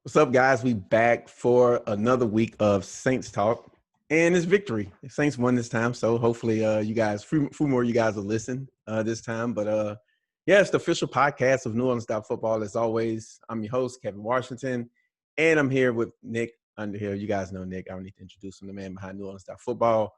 What's up, guys? We back for another week of Saints talk, and it's victory. The Saints won this time, so hopefully, you guys, few more of you guys will listen this time. But yeah, it's the official podcast of NewOrleans.Football. As always, I'm your host, Kevin Washington, and I'm here with Nick Underhill. You guys know Nick. I don't need to introduce him, the man behind NewOrleans.Football.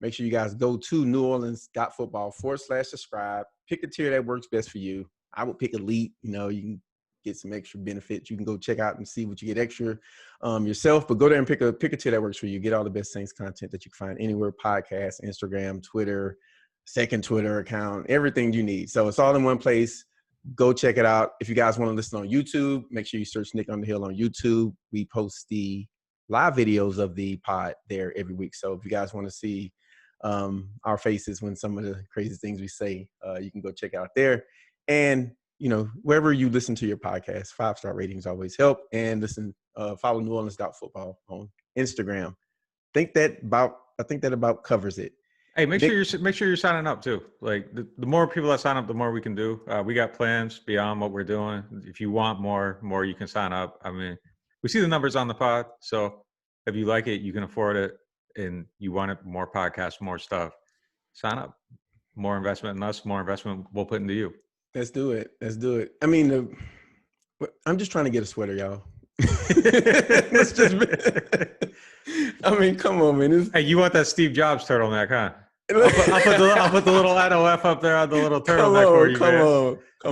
Make sure you guys go to NewOrleans.Football/subscribe. Pick a tier that works best for you. I would pick Elite. You can get some extra benefits. You can go check out and see what you get extra yourself, but go there and pick a tier that works for you. Get all the best Saints content that you can find anywhere: podcast, Instagram, Twitter, second Twitter account, everything you need. So it's all in one place. Go check it out. If you guys want to listen on YouTube, make sure you search Nick Underhill on YouTube. We post the live videos of the pod there every week. So if you guys want to see our faces when some of the crazy things we say, you can go check out there. And wherever you listen to your podcast, 5-star ratings always help. And listen, follow NewOrleans.Football on Instagram. I think that about covers it. Hey, make sure you're signing up too. Like the more people that sign up, the more we can do. We got plans beyond what we're doing. If you want more you can sign up. I mean, we see the numbers on the pod, so if you like it, you can afford it, and you want it, more podcasts, more stuff, sign up. More investment in us, more investment we'll put into you. Let's do it. I mean, I'm just trying to get a sweater, y'all. I mean, come on, man. Hey, you want that Steve Jobs turtleneck, huh? I'll put the little NOF up there on the little turtleneck for you,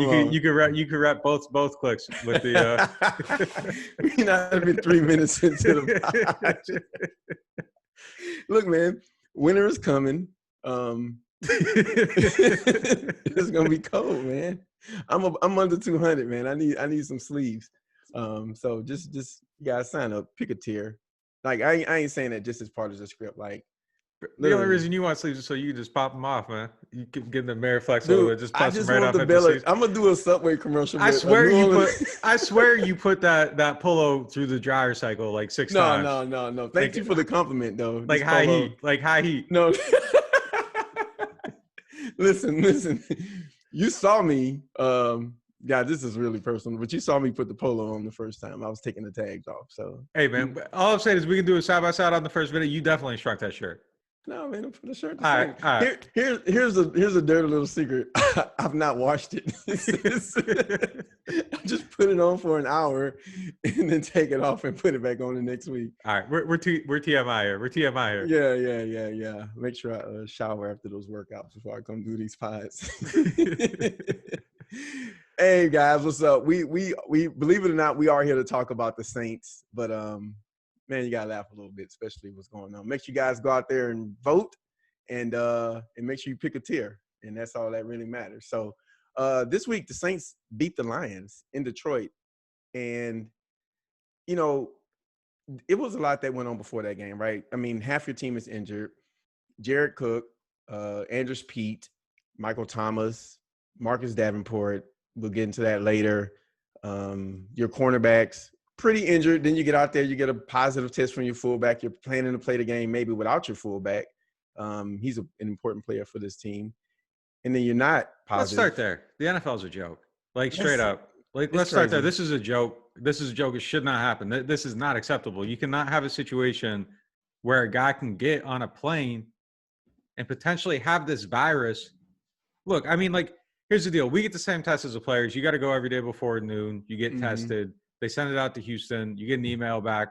man. You can rep both clicks with the. We're not even 3 minutes into the podcast. Look, man, winter is coming. It's gonna be cold, man. I'm under 200, man. I need some sleeves. So just you guys sign up, pick a tier. Like I ain't saying that just as part of the script. Like the only reason you want sleeves is so you can just pop them off, man. You can get the Mayor Flex over it, just pop them right off at the sleeves. I'm gonna do a Subway commercial. I swear you put that polo through the dryer cycle like 6 times. No. Thank you for the compliment, though. Like high heat. No. Listen. You saw me. Yeah, this is really personal, but you saw me put the polo on the first time. I was taking the tags off. So hey, man, all I'm saying is we can do it side by side on the first video. You definitely shrunk that shirt. No, man, for the shirt. All right. Here's a dirty little secret. I've not washed it. I just put it on for an hour and then take it off and put it back on the next week. All right, we're TMI here. We're TMI here. Yeah. Make sure I shower after those workouts before I come do these pods. Hey guys, what's up? We believe it or not, we are here to talk about the Saints, but man, you gotta laugh a little bit, especially what's going on. Make sure you guys go out there and vote, and make sure you pick a tier, and that's all that really matters. So this week the Saints beat the Lions in Detroit, and it was a lot that went on before that game, right? I mean, half your team is injured. Jared Cook, Andrews Pete, Michael Thomas, Marcus Davenport. We'll get into that later. Your cornerbacks pretty injured. Then you get out there, you get a positive test from your fullback. You're planning to play the game maybe without your fullback. He's an important player for this team. And then you're not positive. Let's start there. The NFL's a joke. Like straight up. Like let's start there. This is a joke. It should not happen. This is not acceptable. You cannot have a situation where a guy can get on a plane and potentially have this virus. Look, I mean, like, here's the deal. We get the same test as the players. You got to go every day before noon. You get tested. They send it out to Houston. You get an email back.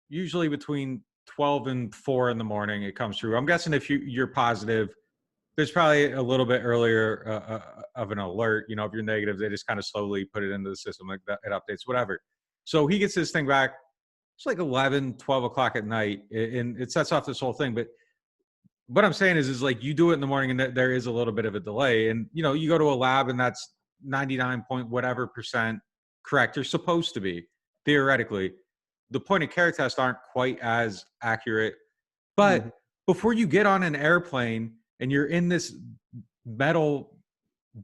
Usually between 12 and 4 in the morning, it comes through. I'm guessing if you're positive, there's probably a little bit earlier of an alert. If you're negative, they just kind of slowly put it into the system. Like that, it updates, whatever. So he gets this thing back. It's like 11, 12 o'clock at night, and it sets off this whole thing. But what I'm saying is like you do it in the morning and there is a little bit of a delay. And, you go to a lab and that's 99% correct. You're supposed to be, theoretically. The point of care tests aren't quite as accurate. But before you get on an airplane and you're in this metal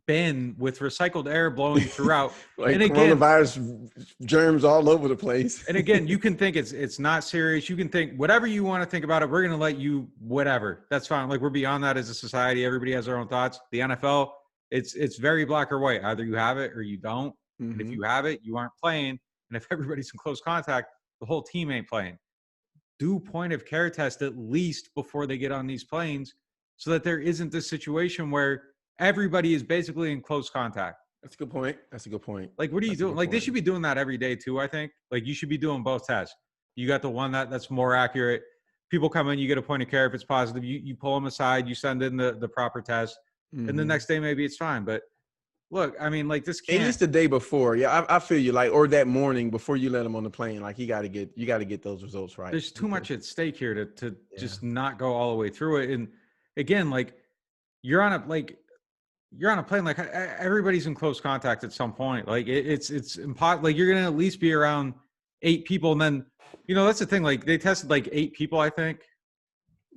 bin with recycled air blowing throughout. Like and again, coronavirus germs all over the place. And again, you can think it's not serious. You can think whatever you want to think about it. We're going to let you whatever. That's fine. Like we're beyond that as a society. Everybody has their own thoughts. The NFL, it's very black or white. Either you have it or you don't. And if you have it, you aren't playing. And if everybody's in close contact, the whole team ain't playing. Do point of care test at least before they get on these planes so that there isn't this situation where everybody is basically in close contact. That's a good point. That's a good point. Like, what are you doing? Like, they should be doing that every day too, I think. Like, you should be doing both tests. You got the one that's more accurate. People come in, you get a point of care. If it's positive, you pull them aside, you send in the proper test. And the next day, maybe it's fine. But look, I mean, like, this can't. At least the day before. Yeah, I feel you. Like, or that morning before you let them on the plane. Like, you got to get those results right. There's too much at stake here to just not go all the way through it. And again, like, you're on a plane. Like, everybody's in close contact at some point. Like, it's impossible. Like, you're gonna at least be around 8 people, and then, you know, that's the thing. Like, they tested like 8 people, I think.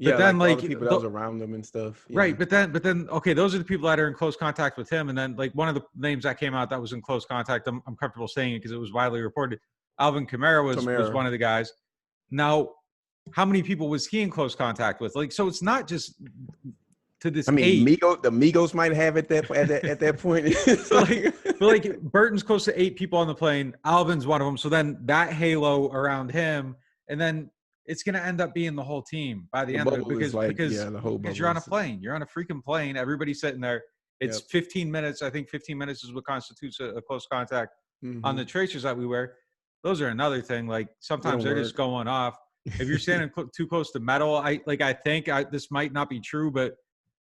But then, like, all the people that was around them and stuff. Yeah. Right. But then, okay, those are the people that are in close contact with him. And then, like, one of the names that came out that was in close contact, I'm comfortable saying it because it was widely reported. Alvin Kamara was one of the guys. Now, how many people was he in close contact with? Like, so it's not just to this. I mean, the Migos might have it at that point. but like Burton's close to 8 people on the plane. Alvin's one of them. So then that halo around him, and then it's going to end up being the whole team by the end of it because you're on a plane. You're on a freaking plane. Everybody's sitting there. It's 15 minutes. I think 15 minutes is what constitutes a close contact on the tracers that we wear. Those are another thing. Like, sometimes they're just going off. If you're standing too close to metal, I think this might not be true, but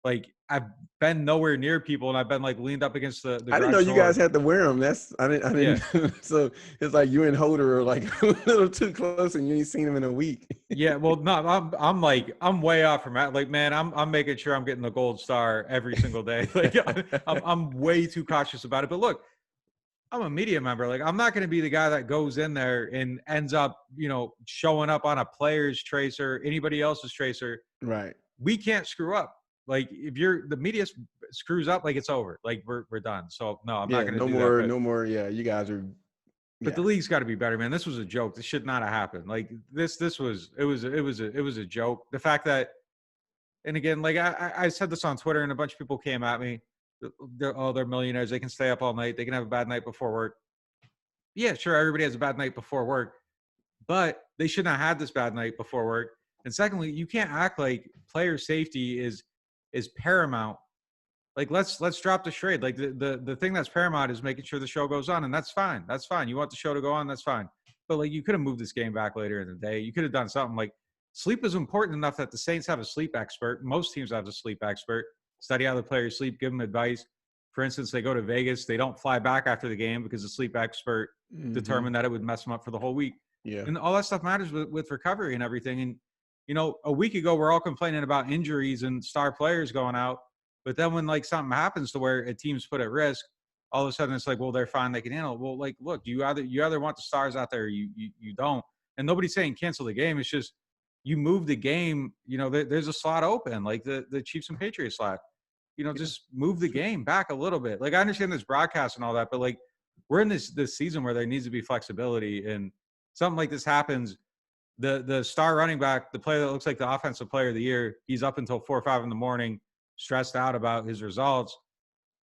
like, I've been nowhere near people and I've been like leaned up against the I didn't know you guys had to wear them. I didn't. Yeah. So it's like you and Holder are like a little too close and you ain't seen them in a week. Yeah. Well, no, I'm way off from that. Like, man, I'm making sure I'm getting the gold star every single day. Like, I'm way too cautious about it. But look, I'm a media member. Like, I'm not going to be the guy that goes in there and ends up, you know, showing up on a player's tracer, anybody else's tracer. Right. We can't screw up. Like, if the media screws up, like, it's over. Like, we're done. So no, I'm not going to do that. No more. Yeah, you guys are. But the league's got to be better, man. This was a joke. This should not have happened. Like, it was a joke. The fact that, and again, like I said this on Twitter, and a bunch of people came at me. They're millionaires. They can stay up all night. They can have a bad night before work. Yeah, sure. Everybody has a bad night before work, but they shouldn't have had this bad night before work. And secondly, you can't act like player safety is paramount. Like, let's drop the charade. Like, the thing that's paramount is making sure the show goes on, and that's fine. That's fine. You want the show to go on, that's fine. But like, you could have moved this game back later in the day. You could have done something. Like, sleep is important enough that the Saints have a sleep expert. Most teams have a sleep expert. Study how the players sleep, give them advice. For instance, they go to Vegas, they don't fly back after the game because the sleep expert determined that it would mess them up for the whole week. Yeah. And all that stuff matters with recovery and everything. And, you know, a week ago, we're all complaining about injuries and star players going out. But then when, like, something happens to where a team's put at risk, all of a sudden it's like, well, they're fine, they can handle it. Well, like, look, you either want the stars out there or you don't. And nobody's saying cancel the game. It's just you move the game. You know, there's a slot open, like the Chiefs and Patriots slot. You know, just move the game back a little bit. Like, I understand there's broadcast and all that, but like, we're in this season where there needs to be flexibility, and something like this happens. The star running back, the player that looks like the offensive player of the year, he's up until 4 or 5 in the morning, stressed out about his results.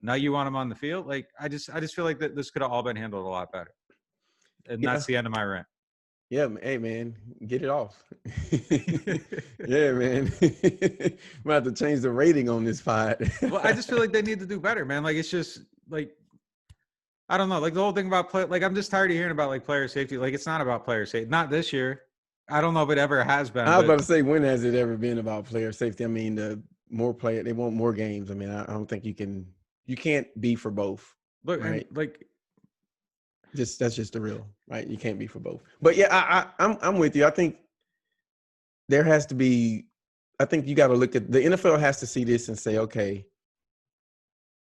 Now you want him on the field? Like, I just feel like that this could have all been handled a lot better. And that's the end of my rant. Yeah, hey man, get it off. Yeah, man. We're about to change the rating on this pod. Well, I just feel like they need to do better, man. Like, it's just like, I don't know. Like, the whole thing about like, I'm just tired of hearing about like player safety. Like, it's not about player safety. Not this year. I don't know if it ever has been. I was about to say, when has it ever been about player safety? I mean, they want more games. I mean, I don't think you can't be for both. Look, right? Like, that's just the real, right? You can't be for both. But yeah, I'm with you. I think there has to be. I think you got to look at the NFL has to see this and say, okay,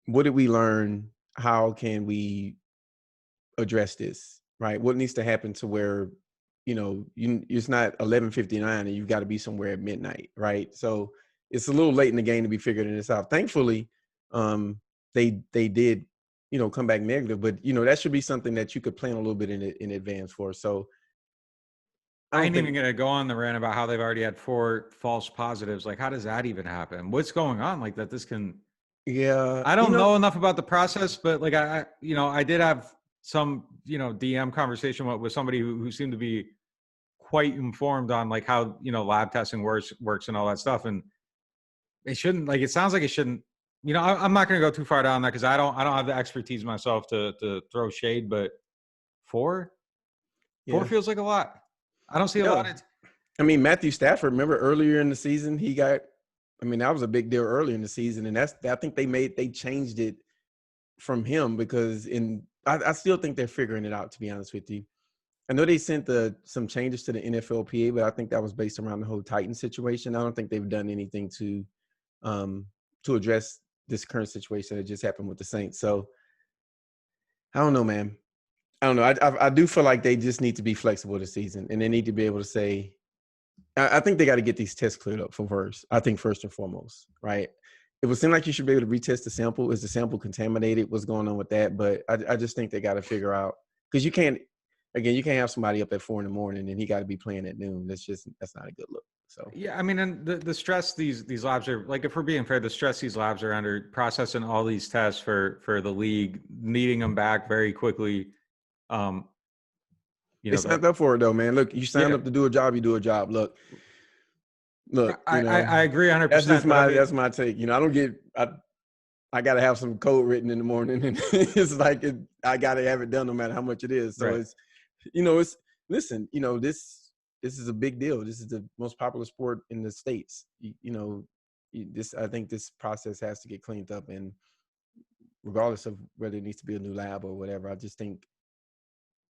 what did we learn? How can we address this? Right? What needs to happen to where, you know, it's not 11:59 and you've got to be somewhere at midnight, right? So it's a little late in the game to be figuring this out. Thankfully, they did, you know, come back negative, but you know, that should be something that you could plan a little bit in advance for. So I ain't even gonna go on the rant about how they've already had 4 false positives. Like, how does that even happen? What's going on? Like, that this can. Yeah, I don't know enough about the process, but like I did have some DM conversation with somebody who seemed to be quite informed on like how lab testing works and all that stuff, and it shouldn't, like, it sounds like it shouldn't. I'm not going to go too far down that because I don't have the expertise myself to throw shade, but four feels like a lot. I don't see a lot of. I mean, Matthew Stafford, remember earlier in the season, that was a big deal earlier in the season. And I think they changed it from him because I still think they're figuring it out, to be honest with you. I know they sent some changes to the NFLPA, but I think that was based around the whole Titan situation. I don't think they've done anything to address this current situation that just happened with the Saints. So I don't know, man. I don't know. I do feel like they just need to be flexible this season, and they need to be able to say, I think they got to get these tests cleared up first. I think first and foremost, right? It would seem like you should be able to retest the sample. Is the sample contaminated? What's going on with that? But I just think they got to figure out, because you can't have somebody up at 4 a.m. and he got to be playing at noon. That's not a good look. So yeah, I mean, and the stress these labs are, like, if we're being fair, the stress these labs are under processing all these tests for the league, needing them back very quickly. They signed up for it though, man. Look, you signed up to do a job, you do a job. Look. I agree 100%. That's my take. I got to have some code written in the morning, and it's like I got to have it done no matter how much it is. So this is a big deal. This is the most popular sport in the States. I think this process has to get cleaned up, and regardless of whether it needs to be a new lab or whatever, I just think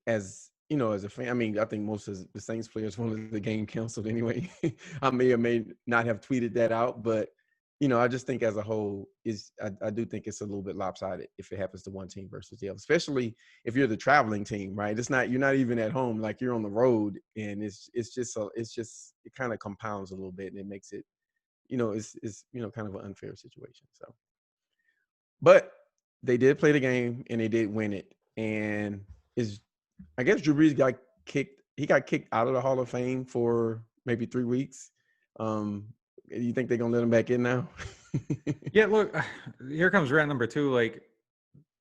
as a fan, I mean, I think most of the Saints players wanted the game canceled anyway. I may or may not have tweeted that out, but I just think as a whole I do think it's a little bit lopsided if it happens to one team versus the other, especially if you're the traveling team, right? You're not even at home, like you're on the road, and it kind of compounds a little bit, and it makes it, it's kind of an unfair situation. So, but they did play the game and they did win it, and I guess Drew Brees got kicked. He got kicked out of the Hall of Fame for maybe 3 weeks. You think they're gonna let him back in now? Yeah, look, here comes rant number 2. Like,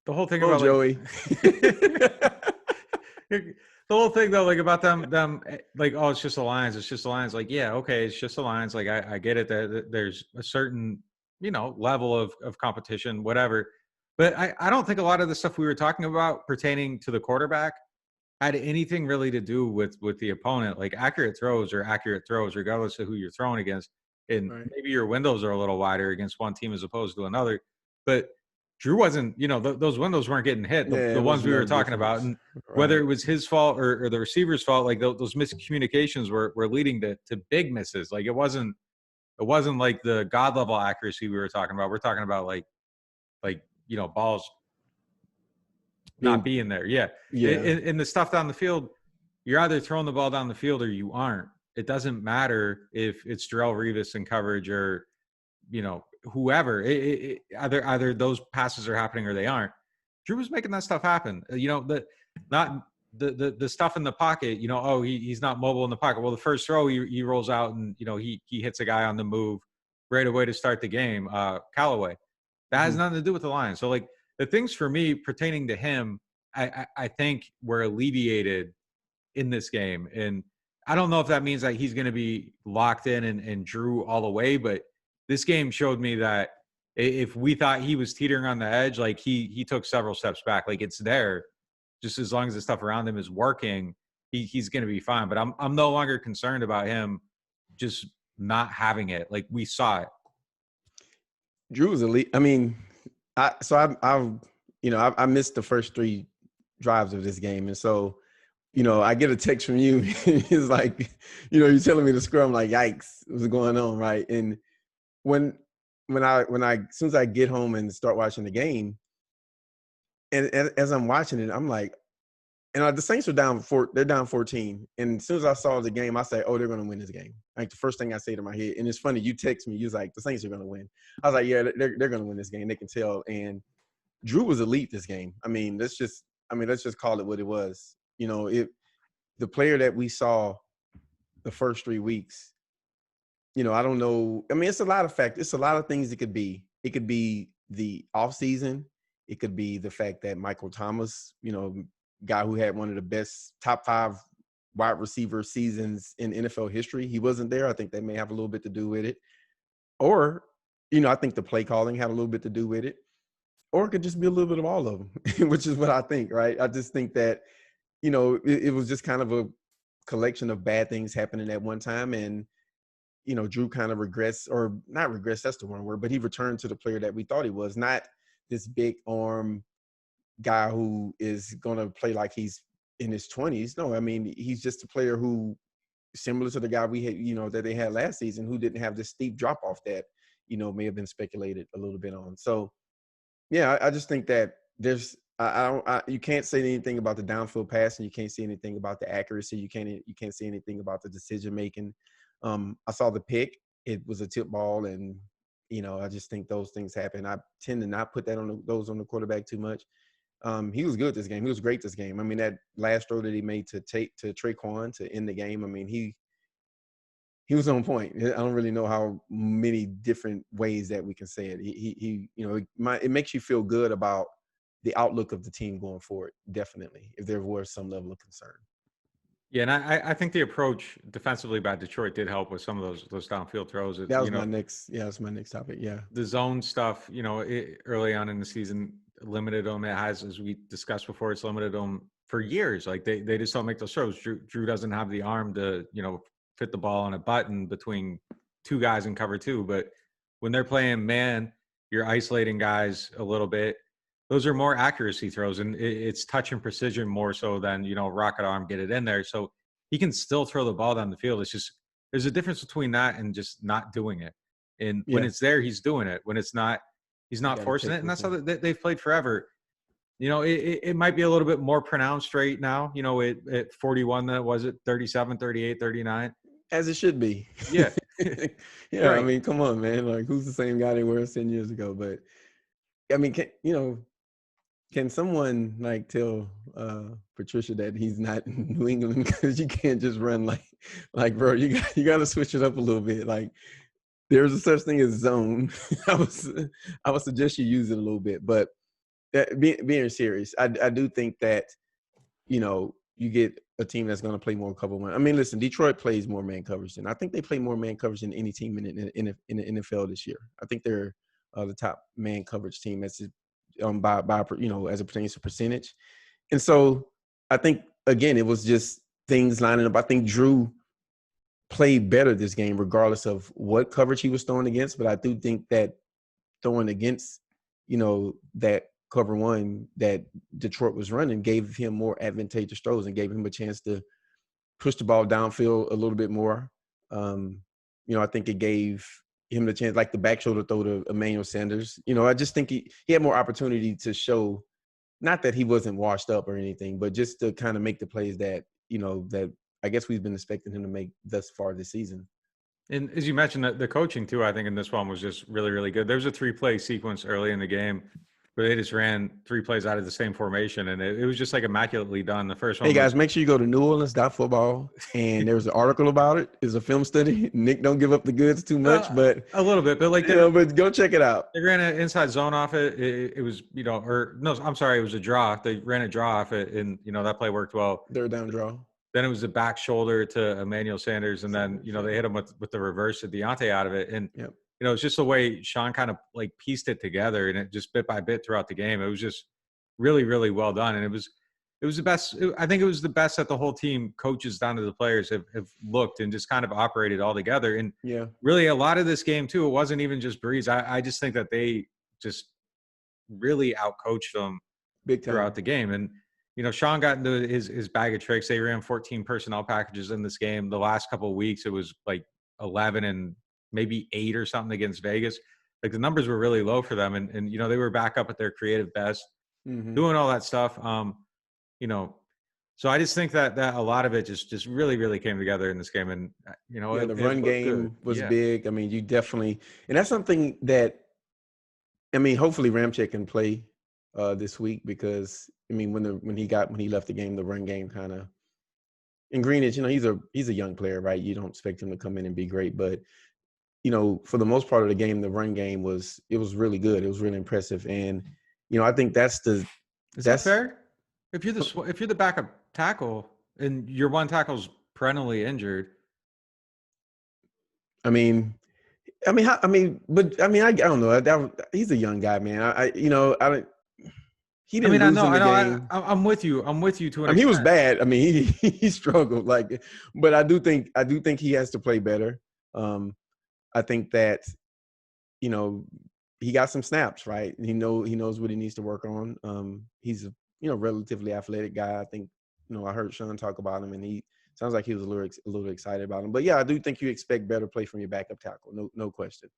the whole thing about Joey. The whole thing though, like, about them, like, oh, it's just the Lions. It's just the Lions. Like, yeah, okay, it's just the Lions. Like, I get it that there's a certain level of competition, whatever. But I don't think a lot of the stuff we were talking about pertaining to the quarterback had anything really to do with the opponent. Like, accurate throws, regardless of who you're throwing against. And maybe your windows are a little wider against one team as opposed to another. But Drew wasn't, those windows weren't getting hit, the ones we were talking about. And whether it was his fault or the receiver's fault, like, those miscommunications were leading to big misses. Like, it wasn't like the God level accuracy we were talking about. We're talking about like balls not being there. Yeah. In the stuff down the field, you're either throwing the ball down the field or you aren't. It doesn't matter if it's Darrelle Revis in coverage or, whoever. Either those passes are happening or they aren't. Drew was making that stuff happen. The stuff in the pocket, he's not mobile in the pocket. Well, the first throw, he rolls out and, he hits a guy on the move right away to start the game. Callaway. That has nothing to do with the Lions. So, like, the things for me pertaining to him, I think were alleviated in this game. And I don't know if that means that he's going to be locked in and Drew all the way, but this game showed me that if we thought he was teetering on the edge, like, he took several steps back. Like, it's there. Just as long as the stuff around him is working, he's going to be fine. But I'm no longer concerned about him just not having it. Like, we saw it. Drew was elite. I mean, I missed the first 3 drives of this game, and so, I get a text from you. It's like, you're telling me to scrum. Like, yikes, what's going on, right? And when as soon as I get home and start watching the game, and as I'm watching it, I'm like, and the Saints are down 14. And as soon as I saw the game, I say, oh, they're going to win this game. Like, the first thing I say to my head, and it's funny, you text me, you was like, the Saints are going to win. I was like, yeah, they're going to win this game. They can tell. And Drew was elite this game. I mean, let's just call it what it was. The player that we saw the first 3 weeks, I don't know. I mean, it's a lot of factors. It's a lot of things it could be. It could be the offseason. It could be the fact that Michael Thomas, guy who had one of the best top 5 wide receiver seasons in NFL history. He wasn't there. I think that may have a little bit to do with it. Or, I think the play calling had a little bit to do with it. Or it could just be a little bit of all of them, which is what I think, right? I just think that, it was just kind of a collection of bad things happening at one time. And, Drew kind of regressed, or not regressed, that's the wrong word, but he returned to the player that we thought he was, not this big arm guy who is going to play like he's in his 20s. No, I mean, he's just a player who, similar to the guy we had, that they had last season, who didn't have this steep drop off that, may have been speculated a little bit on. So, yeah, I just think that there's, you can't say anything about the downfield passing. You can't say anything about the accuracy. You can't say anything about the decision making. I saw the pick. It was a tip ball, and I just think those things happen. I tend to not put that on those on the quarterback too much. He was good this game. He was great this game. I mean, that last throw that he made to Traquan to end the game. I mean, he was on point. I don't really know how many different ways that we can say it. It makes you feel good about the outlook of the team going forward. Definitely, if there was some level of concern. Yeah, and I think the approach defensively by Detroit did help with some of those downfield throws. That's my next topic. Yeah, the zone stuff. Early on in the season, limited them. It has, as we discussed before, it's limited them for years. Like they just don't make those throws. Drew doesn't have the arm to fit the ball on a button between 2 guys in cover 2. But when they're playing man, you're isolating guys a little bit. Those are more accuracy throws, and it's touch and precision more so than, rocket arm, get it in there. So he can still throw the ball down the field. It's just, there's a difference between that and just not doing it. And when it's there, he's doing it. When it's not, he's not forcing it. And that's how they've played forever. It might be a little bit more pronounced right now, at 41, that was it 37, 38, 39. As it should be. Yeah. Yeah. Right. I mean, come on, man. Like, who's the same guy they were 10 years ago? But I mean, can someone tell Patricia that he's not in New England, because you can't just run like bro, you got to switch it up a little bit. Like, there's a such thing as zone. I would suggest you use it a little bit, but being serious, I do think that you get a team that's going to play more cover one. I mean, listen, Detroit plays more man coverage than I think they play more man coverage than any team in the NFL this year. I think they're the top man coverage team as by as it pertains to percentage. And so I think, again, it was just things lining up. I think Drew played better this game regardless of what coverage he was throwing against, but I do think that throwing against that cover one that Detroit was running gave him more advantageous throws and gave him a chance to push the ball downfield a little bit more. I think it gave him the chance, like the back shoulder throw to Emmanuel Sanders. I just think he had more opportunity to show, not that he wasn't washed up or anything, but just to kind of make the plays that, that I guess we've been expecting him to make thus far this season. And as you mentioned, the coaching too, I think in this one was just really, really good. There was a 3-play sequence early in the game where they just ran 3 plays out of the same formation, and it was just immaculately done. The first one. Hey guys, make sure you go to NewOrleans.Football, and there's an article about it. It's a film study. Nick, don't give up the goods too much, but a little bit, but but go check it out. They ran an inside zone off it. It was, it was a draw. They ran a draw off it, and that play worked well. Third down draw. Then it was a back shoulder to Emmanuel Sanders, and then they hit him with the reverse of Deontay out of it, and it's just the way Sean kind of pieced it together, and it just bit by bit throughout the game. It was just really, really well done, and it was the best. I think it was the best that the whole team, coaches down to the players, have looked and just kind of operated all together. And really, a lot of this game too, it wasn't even just Brees. I just think that they just really outcoached them big time throughout the game, and. Sean got into his bag of tricks. They ran 14 personnel packages in this game. The last couple of weeks, it was 11 and maybe 8 or something against Vegas. The numbers were really low for them. And they were back up at their creative best, doing all that stuff. So I just think that a lot of it just really, really came together in this game. And, the run game was big. I mean, you definitely – and that's something that – I mean, hopefully Ramczyk can play this week, because – I mean, when he left the game, the run game kind of, in Greenwich, he's a young player, right? You don't expect him to come in and be great, but for the most part of the game, the run game was really good. It was really impressive, and I think that's that fair? If you're the backup tackle and your one tackle's perennially injured, I mean, I don't know. He's a young guy, man. He didn't I lose know, in the game. I'm with you. I'm with you to an I mean, he was extent. bad. I mean, he struggled. But I do think he has to play better. I think that he got some snaps, right? He knows what he needs to work on. He's a relatively athletic guy. I think I heard Sean talk about him, and he sounds like he was a little excited about him. But yeah, I do think you expect better play from your backup tackle. No question.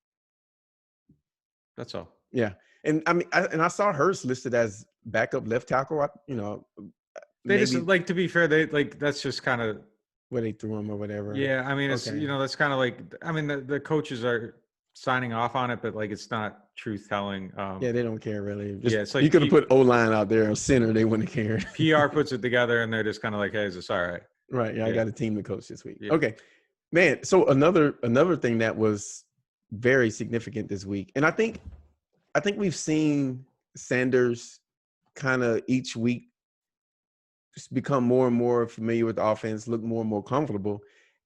That's all. Yeah, and I mean, I saw Hurst listed as backup left tackle. They just maybe to be fair, they that's just kind of where they threw him or whatever. Yeah, I mean, it's Okay. that's kind of the coaches are signing off on it, but it's not truth telling. Yeah, they don't care really. It's you could have put O-line out there or center, they wouldn't have cared. PR puts it together, and they're just kind of like, "Hey, is this all right?" Right. Yeah, I got a team to coach this week. Yeah. Okay, man. So another thing that was very significant this week, and I think we've seen Sanders kind of each week just become more and more familiar with the offense, look more and more comfortable.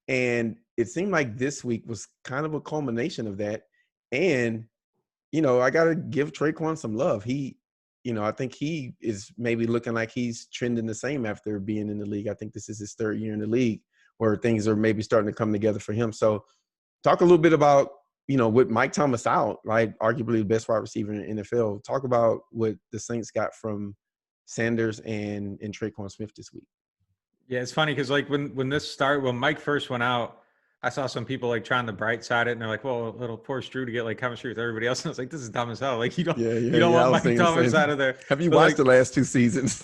And it seemed like this week was kind of a culmination of that. And, I got to give Traquan some love. I think he is maybe looking like he's trending the same after being in the league. I think this is his third year in the league where things are maybe starting to come together for him. So talk a little bit about, with Mike Thomas out, right? Arguably the best wide receiver in the NFL. Talk about what the Saints got from Sanders and Traquan Smith this week. Yeah, it's funny because when Mike first went out, I saw some people trying to bright side it, and they're like, "Well, it'll force Drew to get chemistry with everybody else." And I was like, "This is dumb as hell. You don't want Mike Thomas out of there." Have you watched the last two seasons?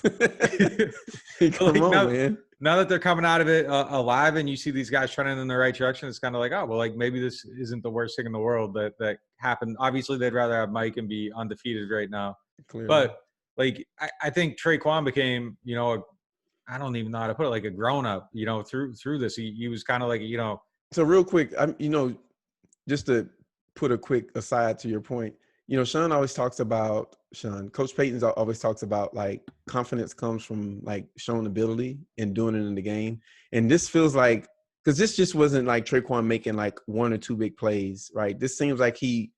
Come on, man. Now that they're coming out of it alive, and you see these guys trending in the right direction, it's kind of like, oh, well, maybe this isn't the worst thing in the world that happened. Obviously, they'd rather have Mike and be undefeated right now. Clearly. But I think Traquan became, I don't even know how to put it, a grown up, through this. He was kind of So real quick, just to put a quick aside to your point, Sean always talks about Coach Payton always talks about confidence comes from showing ability and doing it in the game. And this feels like, because this just wasn't Traquan making one or two big plays, right? This seems like he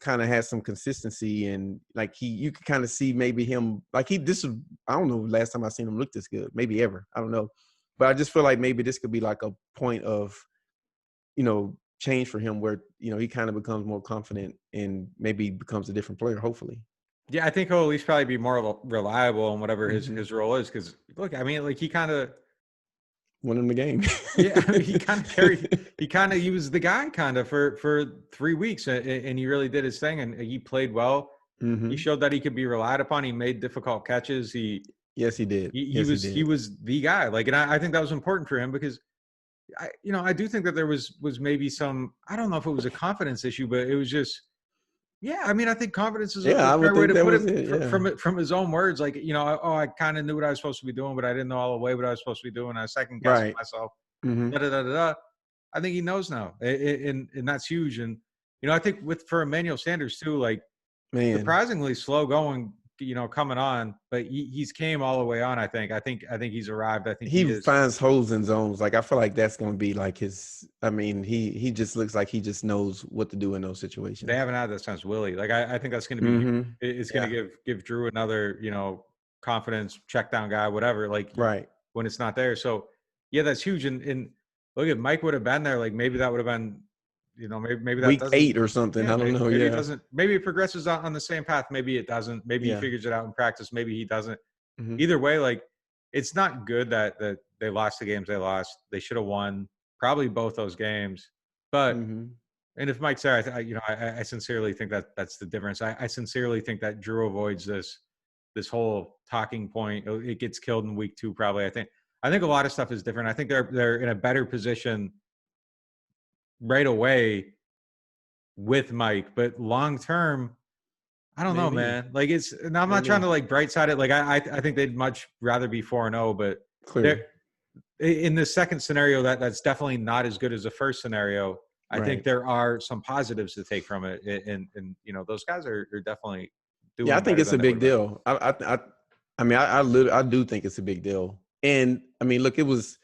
kind of has some consistency, and you could kind of see maybe him I don't know last time I seen him look this good, maybe ever, I don't know, but I just feel like maybe this could be a point of change for him where he kind of becomes more confident and maybe becomes a different player, hopefully. Yeah, I think he'll at least probably be more reliable in whatever his role is, because look, I mean, he kind of won in the game. Yeah, I mean, he was the guy kind of for 3 weeks, and he really did his thing, and he played well. He showed that he could be relied upon. He made difficult catches. Yes, he did. He was the guy. And I think that was important for him, because I do think that there was maybe some, I don't know if it was a confidence issue, but it was just, yeah, I mean, I think confidence is a fair way to put it from his own words. I kind of knew what I was supposed to be doing, but I didn't know all the way what I was supposed to be doing. I second guessed myself. I think he knows now, and that's huge. And I think for Emmanuel Sanders too, surprisingly slow going, coming on, but he's came all the way on. I think he's arrived. I think he finds holes in zones. I feel like that's going to be his. I mean, he just looks like he just knows what to do in those situations. They haven't had that since Willie. I think that's going to be. It's going to give Drew another confidence check down guy, whatever. Right when it's not there. So yeah, that's huge. And look, if Mike would have been there, maybe that would have been. Maybe that week 8 or something. Yeah, I don't know. Maybe it doesn't. Maybe it progresses on the same path. Maybe it doesn't. Maybe he figures it out in practice. Maybe he doesn't. Either way, it's not good that they lost the games they lost. They should have won probably both those games. But and if Mike's there, I sincerely think that's the difference. I sincerely think that Drew avoids this whole talking point. It gets killed in week 2 probably. I think a lot of stuff is different. I think they're in a better position right away with Mike, but long term, I don't know, man. I'm not trying to bright side it. I think they'd much rather be 4-0, but in the second scenario, that's definitely not as good as the first scenario. I think there are some positives to take from it, and those guys are definitely doing. Yeah, I think it's a big deal. I mean, I do think it's a big deal. And I mean, look, it was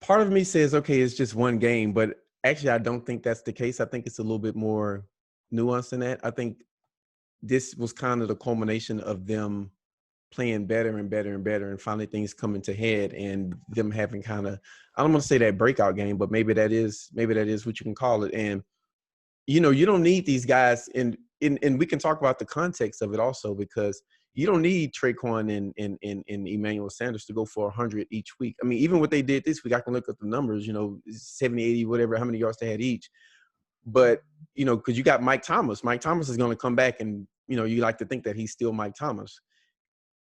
part of me says, okay, it's just one game, but actually, I don't think that's the case. I think it's a little bit more nuanced than that. I think this was kind of the culmination of them playing better and better and better, and finally things coming to head, and them having kind of, I don't want to say that breakout game, but maybe that is what you can call it. And you know, you don't need these guys, and we can talk about the context of it also, because you don't need Traquan and Emmanuel Sanders to go for 100 each week. I mean, even what they did this week, I can look at the numbers, you know, 70, 80, whatever, how many yards they had each. But, you know, because you got Mike Thomas. Mike Thomas is going to come back, and, you know, you like to think that he's still Mike Thomas.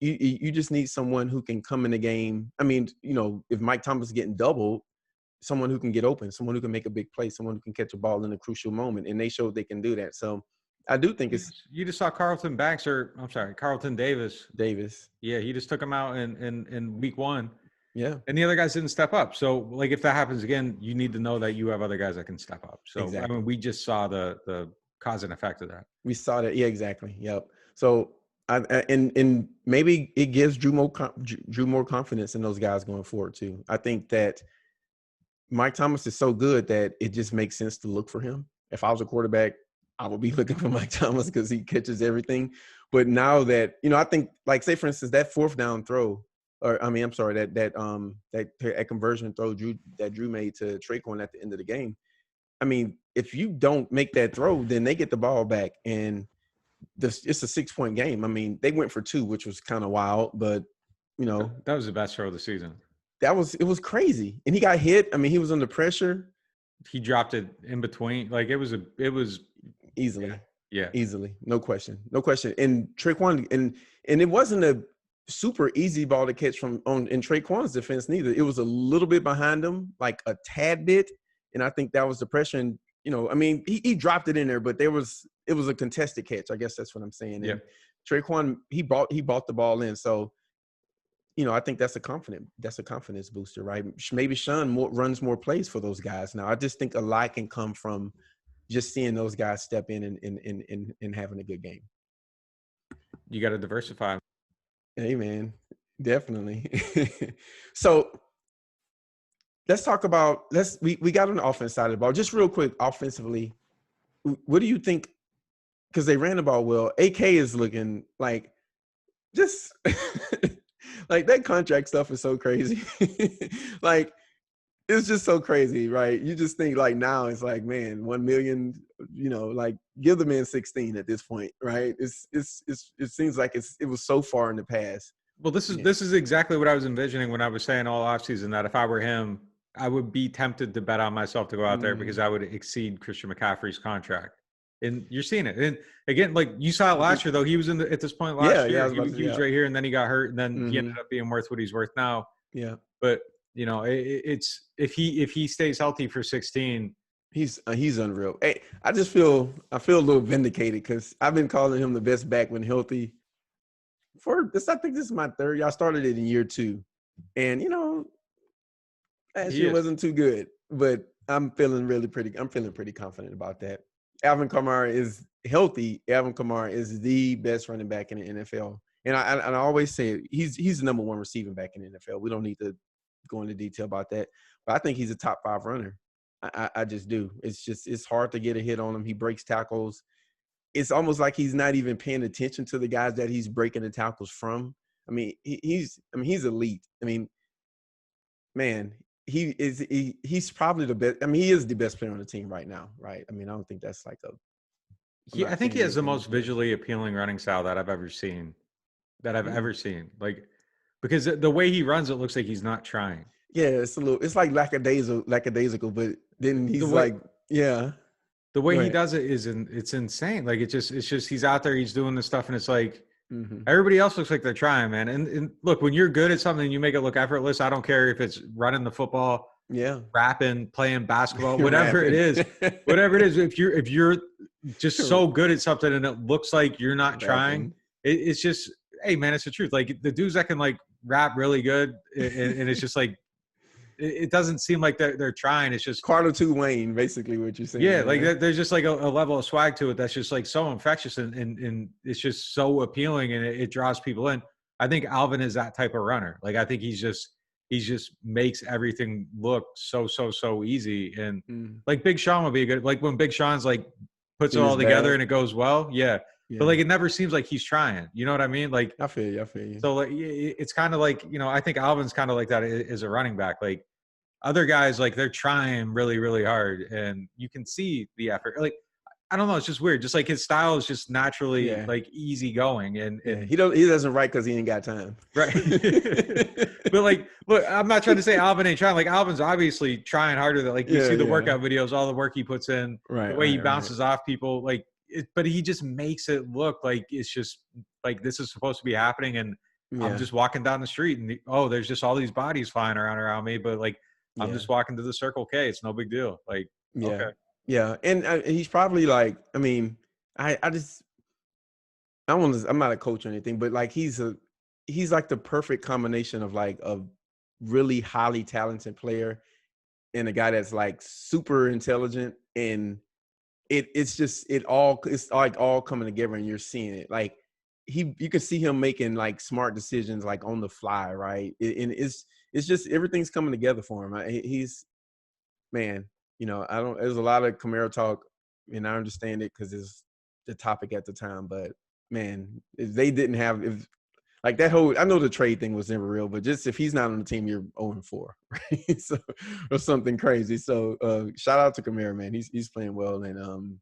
You just need someone who can come in the game. I mean, you know, if Mike Thomas is getting doubled, someone who can get open, someone who can make a big play, someone who can catch a ball in a crucial moment. And they showed they can do that. So I do think you just saw Carlton Davis. Davis. Yeah, he just took him out in week 1. Yeah. And the other guys didn't step up. So, like, if that happens again, you need to know that you have other guys that can step up. So, exactly. I mean, we just saw the cause and effect of that. We saw that. Yeah, exactly. Yep. So, and maybe it gives Drew more confidence in those guys going forward too. I think that Mike Thomas is so good that it just makes sense to look for him. If I was a quarterback, I would be looking for Mike Thomas because he catches everything. But now that, you know, I think, like, say for instance, that fourth down throw, that conversion throw Drew made to Traquan at the end of the game. I mean, if you don't make that throw, then they get the ball back, and it's a 6-point game. I mean, they went for 2, which was kind of wild, but, you know. That was the best throw of the season. It was crazy. And he got hit. I mean, he was under pressure. He dropped it in between. Like, it was easily. Yeah. Easily. No question. And Traquan, and it wasn't a super easy ball to catch in Traquan's defense neither. It was a little bit behind him, like a tad bit. And I think that was the pressure. And, you know, I mean, he dropped it in there, but it was a contested catch. I guess that's what I'm saying. And Traquan, he bought the ball in. So, you know, I think that's a confidence booster, right? Maybe Sean runs more plays for those guys now. I just think a lot can come from just seeing those guys step in and having a good game. You got to diversify. Hey, man, definitely. So let's talk about we got on the offense side of the ball. Just real quick, offensively, what do you think? Because they ran the ball well. AK is looking like just like that contract stuff is so crazy. Like, it's just so crazy, right? You just think, like, now it's like, man, 1 million, you know, like, give the man 16 at this point, right? It seems like it was so far in the past. Well, this is exactly what I was envisioning when I was saying all offseason that if I were him, I would be tempted to bet on myself to go out there because I would exceed Christian McCaffrey's contract. And you're seeing it. And again, like you saw it last year, though, he was at this point last year. He was right here, and then he got hurt, and then he ended up being worth what he's worth now. Yeah. But you know, it's if he stays healthy for 16, he's unreal. Hey, I feel a little vindicated because I've been calling him the best back when healthy. I think this is my third year. I started it in year 2, and you know, last year wasn't too good, but I'm feeling pretty confident about that. Alvin Kamara is healthy. Alvin Kamara is the best running back in the NFL, and I always say he's the number 1 receiving back in the NFL. We don't need to go into detail about that, but I think he's a top 5 runner. I just do. It's hard to get a hit on him. He breaks tackles. It's almost like he's not even paying attention to the guys that he's breaking the tackles from. I mean, he's elite. I mean, man, he's probably the best. I mean, he is the best player on the team right now, right? I mean, I don't think that's like I think he has the most visually appealing running style that I've ever seen. Like, because the way he runs, it looks like he's not trying. Yeah, it's like lackadaisical, but then he's the way he does it it's insane. Like, it's just he's out there, he's doing this stuff, and it's like everybody else looks like they're trying, man. And look, when you're good at something, you make it look effortless. I don't care if it's running the football, rapping, playing basketball, whatever it is. If you're just so good at something and it looks like you're not trying, it's just, hey, man, it's the truth. Like, the dudes that can like rap really good, and it's just like, it doesn't seem like they're trying. It's just Carter 2 Wayne, basically what you're saying. Yeah, like there's just like a level of swag to it that's just like so infectious, and it's just so appealing, and it draws people in. I think Alvin is that type of runner. Like, I think he just makes everything look so easy. And like Big Sean would be a good, like when Big Sean's like puts it all together and it goes well. Yeah. But like, it never seems like he's trying. You know what I mean? Like, I feel you. So like, it's kind of like, I think Alvin's kind of like that as a running back. Like other guys, like they're trying really hard and you can see the effort. Like, I don't know. It's just weird. Just like his style is just naturally like easy going, and he doesn't write because he ain't got time. Right. But like, look, I'm not trying to say Alvin ain't trying. Like Alvin's obviously trying harder than like you see the workout videos, all the work he puts in, the way he bounces off people. Like, but he just makes it look like it's just like this is supposed to be happening, and I'm just walking down the street, and there's just all these bodies flying around me, but like I'm just walking to the Circle K. It's no big deal. Like, okay. Yeah, and he's probably like, I mean, I'm not a coach or anything, but like he's like the perfect combination of like a really highly talented player and a guy that's like super intelligent, and it's like all coming together and you're seeing it. Like you can see him making like smart decisions like on the fly, right? And it's just everything's coming together for him. He's, man. There's a lot of Kamara talk, and I understand it because it's the topic at the time. But man, if they didn't have, like that whole, I know the trade thing was never real, but just if he's not on the team, you're 0-4, right? So, or something crazy. So shout out to Kamara, man. He's playing well, and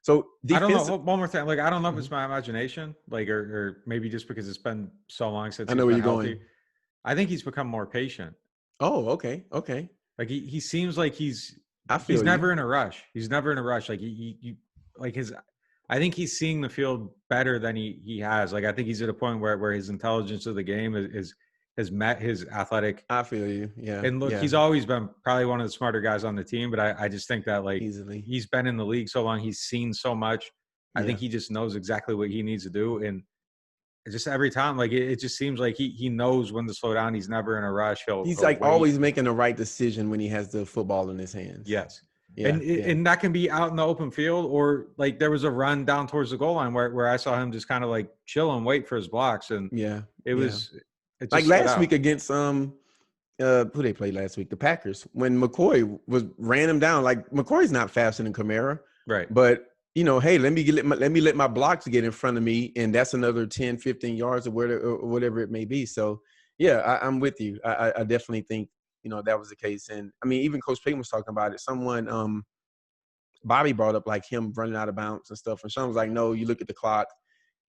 So I don't know. One more thing, like I don't know if it's my imagination, like or maybe just because it's been so long since he's been healthy. I think he's become more patient. Oh, okay. Like he seems like he's He's never in a rush. He's never in a rush. Like I think he's seeing the field better than he has. Like I think he's at a point where his intelligence of the game has met his athletic. I feel you. Yeah. And look, he's always been probably one of the smarter guys on the team, but I just think that like easily he's been in the league so long, he's seen so much. I think he just knows exactly what he needs to do. And just every time, like it just seems like he knows when to slow down. He's never in a rush. He's like always making the right decision when he has the football in his hands. Yes. Yeah, and that can be out in the open field, or like there was a run down towards the goal line where I saw him just kind of like chill and wait for his blocks. And it was like last week against who they played last week, the Packers, when McCoy ran him down. Like McCoy's not faster than Kamara, right? But hey, let me let my blocks get in front of me, and that's another 10, 15 yards or whatever it may be. So I'm with you. I definitely think that was the case. And I mean, even Coach Payton was talking about it. Someone, Bobby brought up like him running out of bounds and stuff. And Sean was like, no, you look at the clock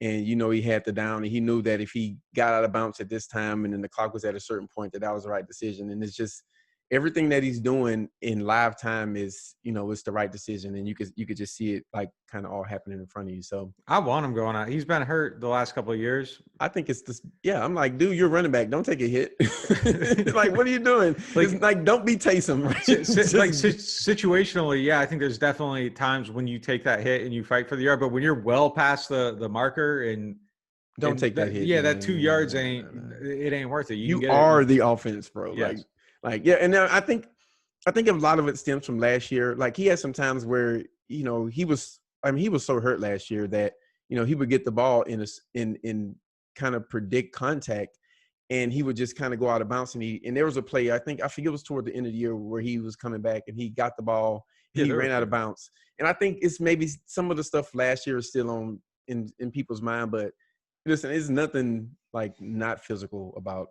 and, he had the down, and he knew that if he got out of bounds at this time and then the clock was at a certain point, that was the right decision. And it's just everything that he's doing in live time is, it's the right decision. And you could just see it like kind of all happening in front of you. So I want him going out. He's been hurt the last couple of years. I think it's this. Yeah. I'm like, dude, you're running back. Don't take a hit. Like, what are you doing? It's like, don't be Taysom. Right? Like situationally. Yeah. I think there's definitely times when you take that hit and you fight for the yard, but when you're well past the marker and don't take that hit. Yeah. That 2 yards ain't worth it. You are the offense, bro. Yes. Like, yeah, and then I think a lot of it stems from last year. Like he had some times where he was so hurt last year that he would get the ball in kind of predict contact, and he would just kind of go out of bounds. And there was a play, I forget it was toward the end of the year, where he was coming back and he got the ball, he ran out of bounds. And I think it's maybe some of the stuff last year is still on in people's mind, but listen, it's nothing like not physical about.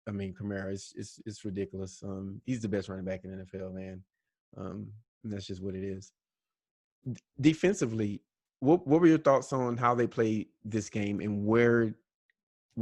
I mean, Kamara is ridiculous. He's the best running back in the NFL, man. And that's just what it is. Defensively, what were your thoughts on how they played this game, and where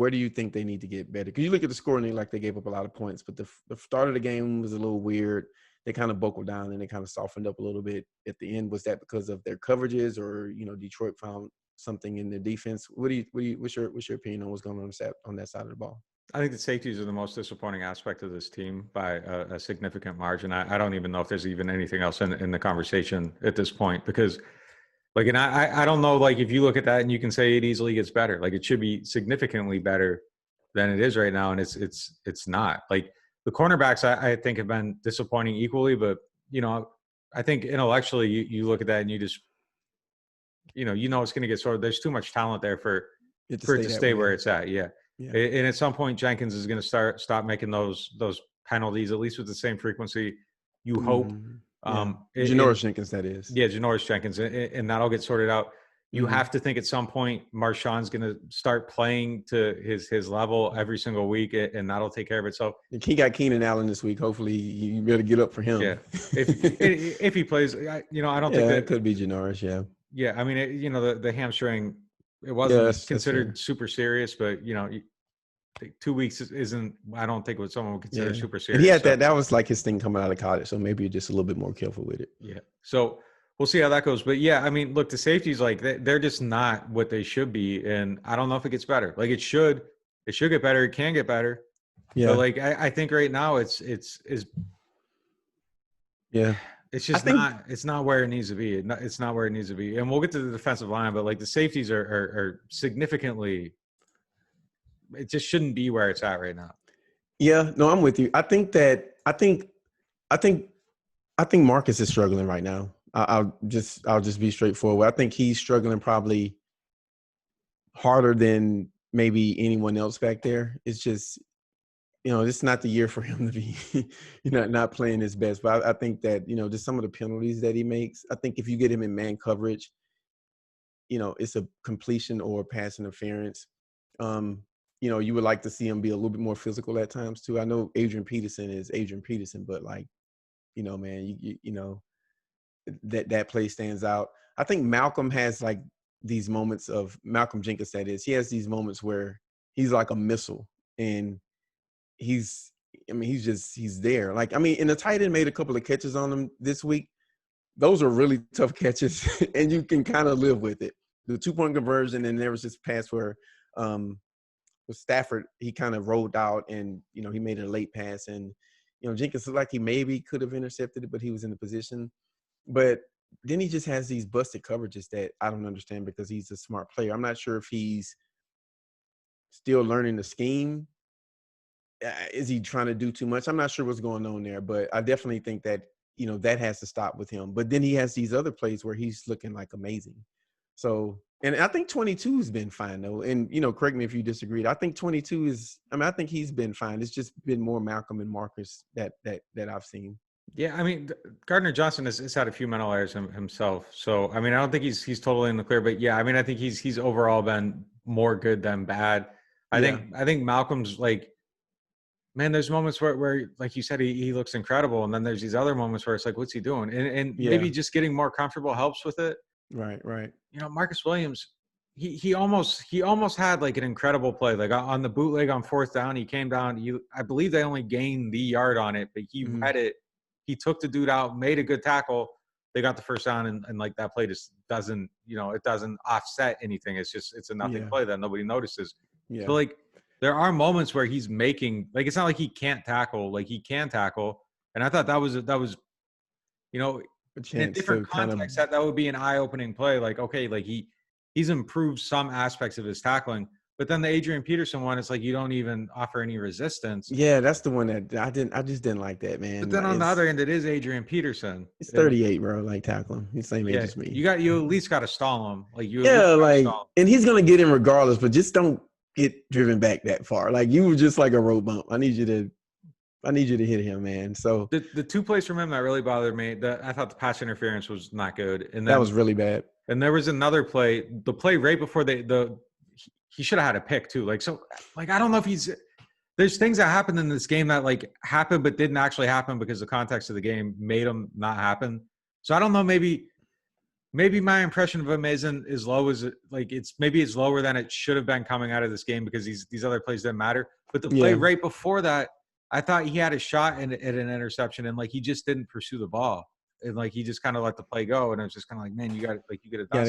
do you think they need to get better? Because you look at the score and they gave up a lot of points, but the start of the game was a little weird. They kind of buckled down and they kind of softened up a little bit at the end. Was that because of their coverages, or Detroit found something in the defense? What's your opinion on what's going on that side of the ball? I think the safeties are the most disappointing aspect of this team by a significant margin. I don't even know if there's even anything else in the conversation at this point, because like, and I don't know, like if you look at that and you can say it easily gets better, like it should be significantly better than it is right now. And it's not. Like the cornerbacks I think have been disappointing equally, but I think intellectually you look at that and you just, it's going to get sorted. There's too much talent there for it to stay where it's at. Yeah. Yeah. And at some point, Jenkins is going to stop making those penalties, at least with the same frequency. You hope. Janoris Jenkins, that is. Yeah, Janoris Jenkins, and that'll get sorted out. You have to think at some point Marshawn's going to start playing to his level every single week, and that'll take care of itself. He got Keenan Allen this week. Hopefully, you better get up for him. Yeah, if he plays, I don't think that could be Janoris. Yeah. Yeah, I mean, the hamstring, it wasn't considered super serious, but 2 weeks isn't. I don't think what someone would consider super serious. And he had that was like his thing coming out of college, so maybe you're just a little bit more careful with it. Yeah. So we'll see how that goes. But yeah, I mean, look, the safeties, like they're just not what they should be, and I don't know if it gets better. Like it should get better. It can get better. Yeah. But like I think right now it's yeah. It's just it's not where it needs to be. It's not where it needs to be. And we'll get to the defensive line, but like the safeties are significantly, it just shouldn't be where it's at right now. Yeah, no, I'm with you. I think Marcus is struggling right now. I'll just be straightforward. I think he's struggling probably harder than maybe anyone else back there. It's just, it's not the year for him to be, not playing his best. But I think that, just some of the penalties that he makes, I think if you get him in man coverage, it's a completion or pass interference. You would like to see him be a little bit more physical at times too. I know Adrian Peterson is Adrian Peterson, but like, man, that play stands out. I think Malcolm has like these moments of Malcolm Jenkins, that is, he has these moments where he's like a missile, and he's there. Like, I mean, and the tight end made a couple of catches on him this week. Those are really tough catches, and you can kind of live with it. The 2-point conversion, and there was this pass where with Stafford, he kind of rolled out, and he made a late pass, and Jenkins looked like he maybe could have intercepted it, but he was in the position. But then he just has these busted coverages that I don't understand, because he's a smart player. I'm not sure if he's still learning the scheme. Is he trying to do too much? I'm not sure what's going on there, but I definitely think that, that has to stop with him. But then he has these other plays where he's looking like amazing. So, and I think 22 has been fine though. And, correct me if you disagreed. I think 22 I think he's been fine. It's just been more Malcolm and Marcus that I've seen. Yeah, I mean, Gardner Johnson has had a few mental errors himself. So, I mean, I don't think he's totally in the clear, but yeah, I mean, I think he's overall been more good than bad. I think Malcolm's like, man, there's moments where like you said, he looks incredible. And then there's these other moments where it's like, what's he doing? And maybe just getting more comfortable helps with it. Right. Marcus Williams, he almost had like an incredible play. Like on the bootleg on 4th down, he came down. I believe they only gained the yard on it, but he read it. He took the dude out, made a good tackle. They got the first down, and like that play just doesn't, it doesn't offset anything. It's a nothing play that nobody notices. Yeah. So like there are moments where he's making, like, it's not like he can't tackle, like he can tackle. And I thought that was in a different context, that would be an eye-opening play. Like, okay, like he's improved some aspects of his tackling. But then the Adrian Peterson one, it's like you don't even offer any resistance. Yeah, that's the one that I just didn't like that, man. But then on the other end, it is Adrian Peterson. It's 38, bro. Like, tackle him. He's the same age as me. You at least got to stall him. Like and he's gonna get in regardless, but just don't get driven back that far. Like, you were just like a road bump. I need you to hit him, man. So the 2 plays from him that really bothered me, I thought the pass interference was not good, and then, that was really bad. And there was another play, the play right before he should have had a pick too. Like, so, like, I don't know if there's things that happened in this game that like happened but didn't actually happen because the context of the game made them not happen. So I don't know, maybe my impression of him isn't as low as like it's lower than it should have been coming out of this game, because these other plays didn't matter. But the play right before that, I thought he had a shot at an interception, and like he just didn't pursue the ball. And like he just kind of let the play go, and I was just kind of like, man, you got to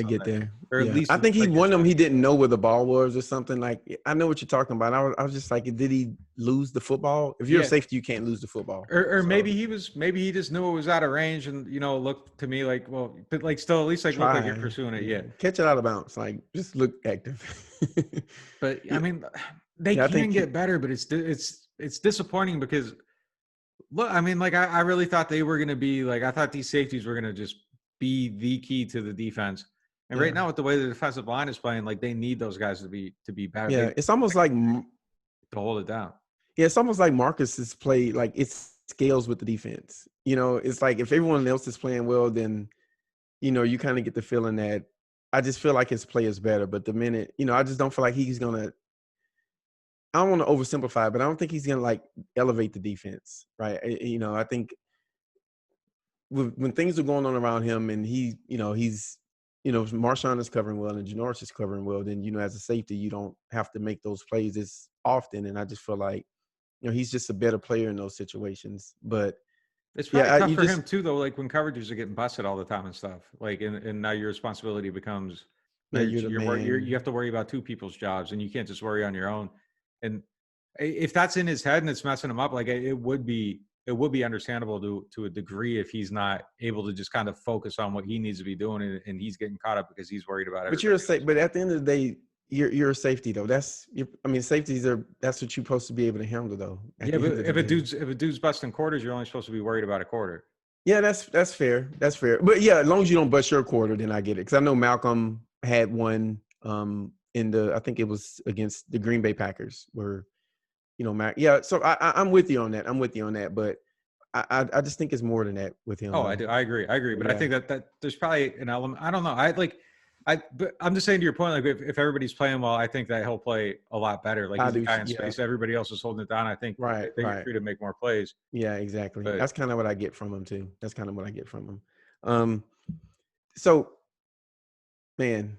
get there. Or at least I think he won them. He didn't know where the ball was or something. Like, I know what you're talking about. I was just like, did he lose the football? If you're a safety, you can't lose the football. Or maybe he just knew it was out of range, and looked to me like, well, but like still at least like look like you're pursuing it. Yeah, catch it out of bounds. Like, just look active. But I mean, they can get better, but it's disappointing because. Look, I mean, like I really thought they were going to be like, I thought these safeties were going to just be the key to the defense. And right now, with the way the defensive line is playing, like they need those guys to be better. Yeah, it's almost like hold it down. Yeah, it's almost like Marcus's play, like it scales with the defense. It's like if everyone else is playing well, then you kind of get the feeling that I just feel like his play is better. But the minute, I just don't feel like he's gonna. I don't want to oversimplify, but I don't think he's gonna like elevate the defense, right? I think when things are going on around him, and he's Marshawn is covering well and Janoris is covering well, then as a safety, you don't have to make those plays as often. And I just feel like he's just a better player in those situations. But it's probably tough for him too, though. Like when coverages are getting busted all the time and stuff. Like and now your responsibility becomes you have to worry about two people's jobs, and you can't just worry on your own. And if that's in his head and it's messing him up, like it would be understandable to a degree if he's not able to just kind of focus on what he needs to be doing, and he's getting caught up because he's worried about it. But at the end of the day, you're a safety though. Safeties that's what you're supposed to be able to handle though. Yeah, but if a dude's busting quarters, you're only supposed to be worried about a quarter. Yeah, that's fair. That's fair. But yeah, as long as you don't bust your quarter, then I get it. Because I know Malcolm had one I think it was against the Green Bay Packers where, yeah. So I'm with you on that. But I just think it's more than that with him. Oh, I do. I agree. But yeah. I think that there's probably an element. I don't know. But I'm just saying to your point, like if everybody's playing well, I think that he'll play a lot better. Like he's a guy in space. Everybody else is holding it down. I think they get free to make more plays. Yeah, exactly. But that's kind of what I get from him too. So, man,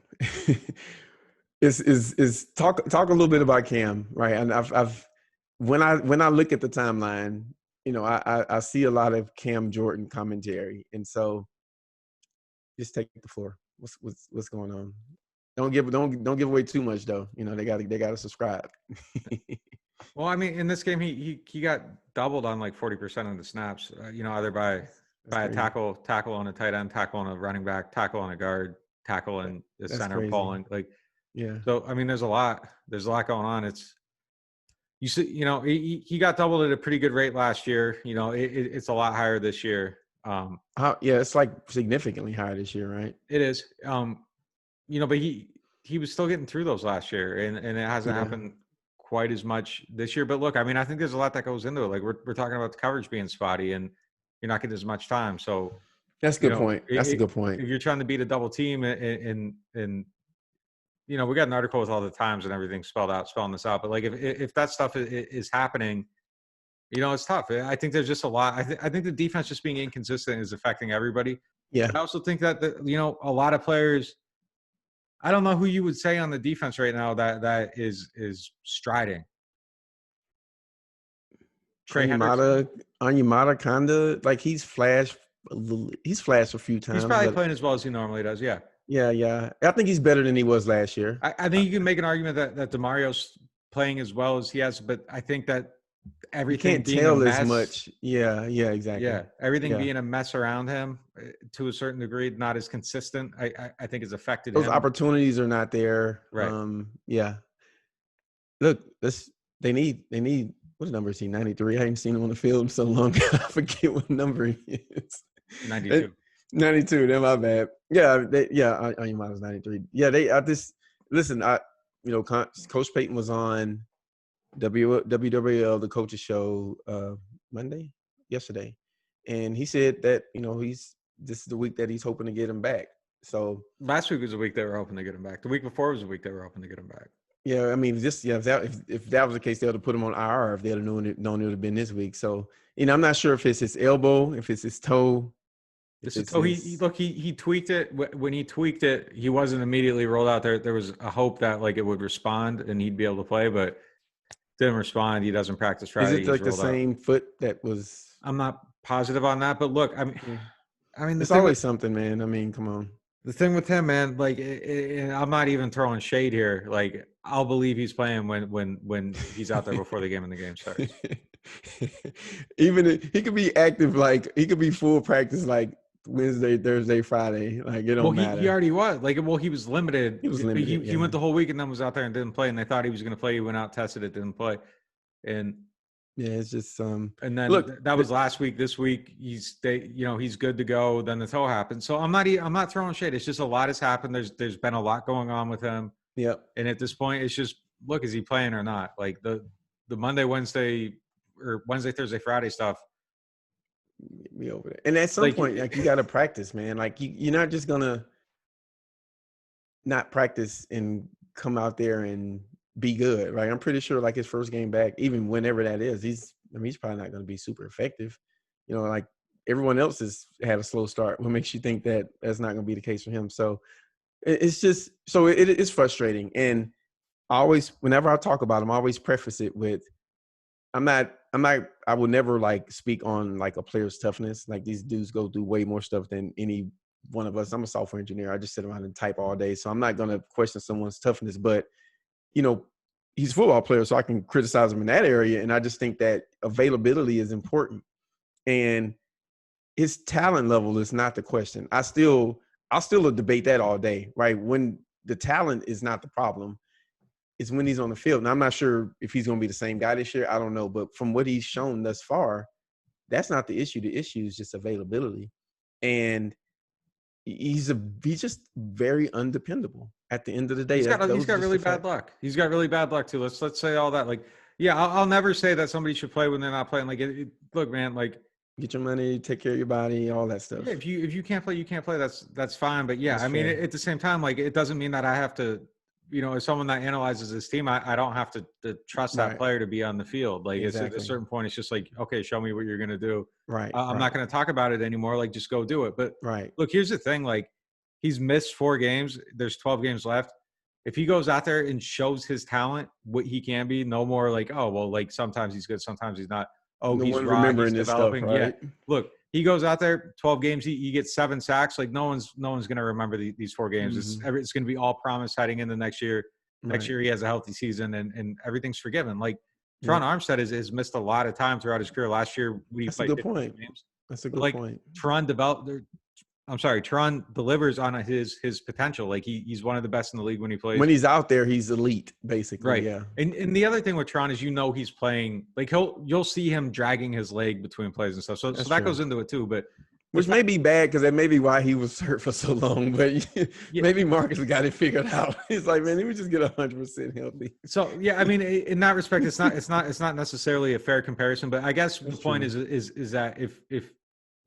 is talk a little bit about Cam, right? And when I look at the timeline, I see a lot of Cam Jordan commentary, and so just take the floor. What's going on? Don't give away too much though. They got to subscribe. Well, I mean, in this game, he got doubled on like 40% of the snaps. Either by a tackle on a tight end, tackle on a running back, tackle on a guard, tackle in the center pulling. Like, yeah. So I mean, there's a lot going on. It's he got doubled at a pretty good rate last year. It's a lot higher this year. It's like significantly higher this year, right? It is. But he was still getting through those last year, and it hasn't happened quite as much this year. But look, I mean, I think there's a lot that goes into it. Like we're talking about the coverage being spotty, and you're not getting as much time. So that's a good point. That's a good point. If you're trying to beat a double team, and we got an article with all the times and everything spelling this out. But like if that stuff is happening, it's tough. I think there's just a lot. I think the defense just being inconsistent is affecting everybody. Yeah. But I also think that a lot of players. I don't know who you would say on the defense right now that is striding. Onyemata kind of like he's flashed a few times. He's probably playing as well as he normally does. Yeah. Yeah. I think he's better than he was last year. I think you can make an argument that DeMario's playing as well as he has, but I think that everything you can't tell as much. Yeah, exactly. Yeah, everything being a mess around him to a certain degree, not as consistent. I think has affected those him. Opportunities are not there. Right. Yeah. Look, they need. What number is he? 93. I haven't seen him on the field in so long. I forget what number he is. 92. 92. They're my bad. Yeah. Onyemata's 93. Yeah. Coach Payton was on WWL, the coaches show, yesterday, and he said that this is the week that he's hoping to get him back. So last week was the week they were hoping to get him back. The week before was the week they were hoping to get him back. Yeah, I mean, if that was the case, they would have put him on IR if they had known it would have been this week. So I'm not sure if it's his elbow, if it's his toe. So he tweaked it. When he tweaked it, he wasn't immediately rolled out. There was a hope that like it would respond and he'd be able to play, but didn't respond. He doesn't practice Friday. Is it like the same foot that was? I'm not positive on that, but look, I mean, it's always something, man. I mean, come on. The thing with him, man, like I'm not even throwing shade here. Like I'll believe he's playing when he's out there before the game and the game starts. Even he could be active, like he could be full practice, like Wednesday, Thursday, Friday. Like it don't matter. He already was. Like, he was limited. He went the whole week and then was out there and didn't play. And they thought he was going to play. He went out, tested it, didn't play. And yeah, it's just And then look, that was last week. This week he's good to go. Then the toe happened. So I'm not throwing shade. It's just a lot has happened. There's been a lot going on with him. Yep. And at this point, it's just look, is he playing or not? Like the the Monday, Wednesday, or Wednesday, Thursday, Friday stuff. Be over there. And at some point, like you got to practice, man. Like you're not just gonna not practice and come out there and be good, right? I'm pretty sure like his first game back, even whenever that is, he's probably not going to be super effective. You know, like everyone else has had a slow start. What makes you think that that's not going to be the case for him? So it's just so it is frustrating. And whenever I talk about him, I always preface it with, I will never like speak on like a player's toughness. Like these dudes go through way more stuff than any one of us. I'm a software engineer. I just sit around and type all day. So I'm not going to question someone's toughness, but you know, he's a football player, so I can criticize him in that area. And I just think that availability is important. And his talent level is not the question. I'll still debate that all day, right? When the talent is not the problem, it's when he's on the field. Now, I'm not sure if he's going to be the same guy this year. I don't know. But from what he's shown thus far, that's not the issue. The issue is just availability. And he's just very undependable at the end of the day. He's got really bad luck. He's got really bad luck too. Let's say all that. Like, yeah, I'll never say that somebody should play when they're not playing. Like, look, man, like, get your money, take care of your body, all that stuff. Yeah, if you can't play, you can't play. That's fine. But yeah, I mean, at the same time, like, it doesn't mean that I have to, you know, as someone that analyzes this team, I don't have to trust that player to be on the field. Like, it's at a certain point, it's just like, okay, show me what you're going to do. Right. I'm not going to talk about it anymore. Like, just go do it. But look, here's the thing. Like, he's missed 4 games. There's 12 games left. If he goes out there and shows his talent, what he can be, no more like, oh, well, like sometimes he's good, sometimes he's not. Oh, no he's one raw, remembering he's this developing. Stuff, right? Yeah. Look, he goes out there, 12 games, he gets 7 sacks. Like no one's going to remember these 4 games. Mm-hmm. It's going to be all promise heading into next year. Next year he has a healthy season and everything's forgiven. Like Tron Armstead has missed a lot of time throughout his career. Last year we played 50 games. That's a good point. Tron delivers on his potential. Like he's one of the best in the league when he plays. When he's out there, he's elite, basically. Right. Yeah. And the other thing with Tron is, you know, he's playing like you'll see him dragging his leg between plays and stuff. So that goes into it too. But which may be bad because that may be why he was hurt for so long. But maybe Marcus got it figured out. He's like, man, let me just get 100% healthy. So yeah, I mean, in that respect, it's not necessarily a fair comparison. But I guess the point is that if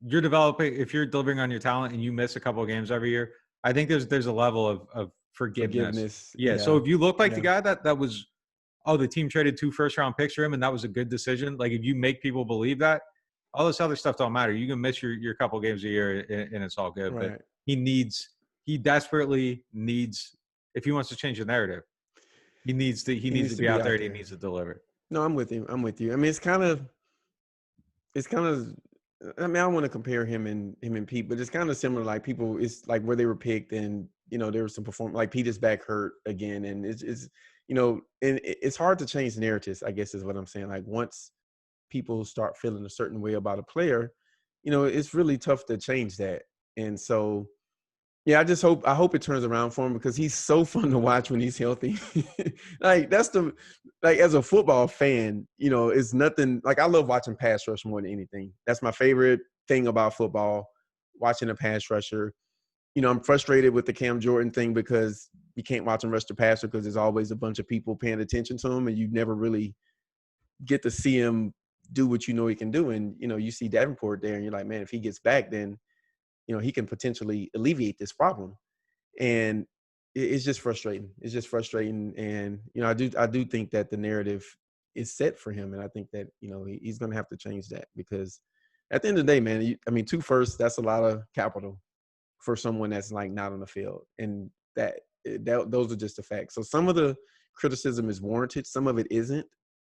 you're delivering on your talent and you miss a couple of games every year, I think there's a level of forgiveness. Yeah. So if you look like the guy that was, the team traded 2 first-round picks for him and that was a good decision. Like if you make people believe that, all this other stuff don't matter. You can miss your couple games a year and it's all good. Right. But he desperately needs, if he wants to change the narrative, he needs to be out there and he needs to deliver. No, I'm with you. I mean, it's kind of. I mean, I don't want to compare him and Pete, but it's kind of similar. Like people, it's like where they were picked, and you know there was some performance. Like Pete is back hurt again, and it's you know, and it's hard to change narratives. I guess is what I'm saying. Like once people start feeling a certain way about a player, you know, it's really tough to change that. And so, yeah, I hope it turns around for him because he's so fun to watch when he's healthy. Like as a football fan, you know, it's nothing like I love watching pass rush more than anything. That's my favorite thing about football, watching a pass rusher. You know, I'm frustrated with the Cam Jordan thing because you can't watch him rush the passer because there's always a bunch of people paying attention to him and you never really get to see him do what you know he can do. And, you know, you see Davenport there and you're like, man, if he gets back, then, you know, he can potentially alleviate this problem. And it's just frustrating. It's just frustrating. And, you know, I do think that the narrative is set for him. And I think that, you know, he's going to have to change that because at the end of the day, man, 2 firsts, that's a lot of capital for someone that's like not on the field. And those are just the facts. So some of the criticism is warranted. Some of it isn't.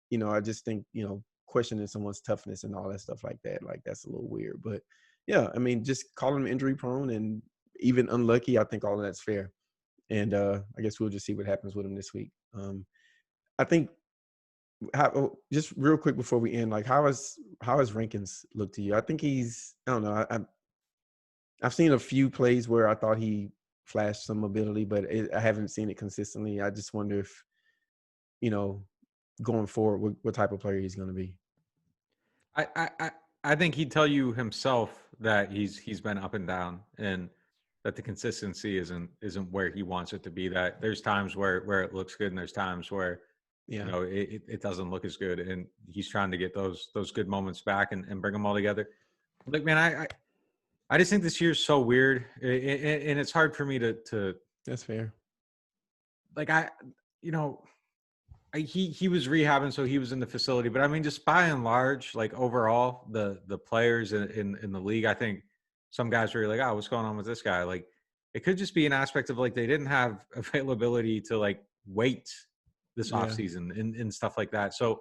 You know, I just think, you know, questioning someone's toughness and all that stuff like that, like that's a little weird. But yeah, I mean, just calling him injury prone and even unlucky, I think all of that's fair. And I guess we'll just see what happens with him this week. I think just real quick before we end, like how has Rankins looked to you? I think I don't know. I've seen a few plays where I thought he flashed some ability, but I haven't seen it consistently. I just wonder if, you know, going forward, what type of player he's going to be. I think he'd tell you himself that he's been up and down and that the consistency isn't where he wants it to be. That there's times where it looks good and there's times where you know, it doesn't look as good. And he's trying to get those good moments back and bring them all together. Like, man, I just think this year's so weird, and it's hard for me to. That's fair. Like he was rehabbing, so he was in the facility. But I mean, just by and large, like overall, the players in the league, I think some guys were like, "Oh, what's going on with this guy?" Like, it could just be an aspect of like they didn't have availability to like wait this offseason and stuff like that. So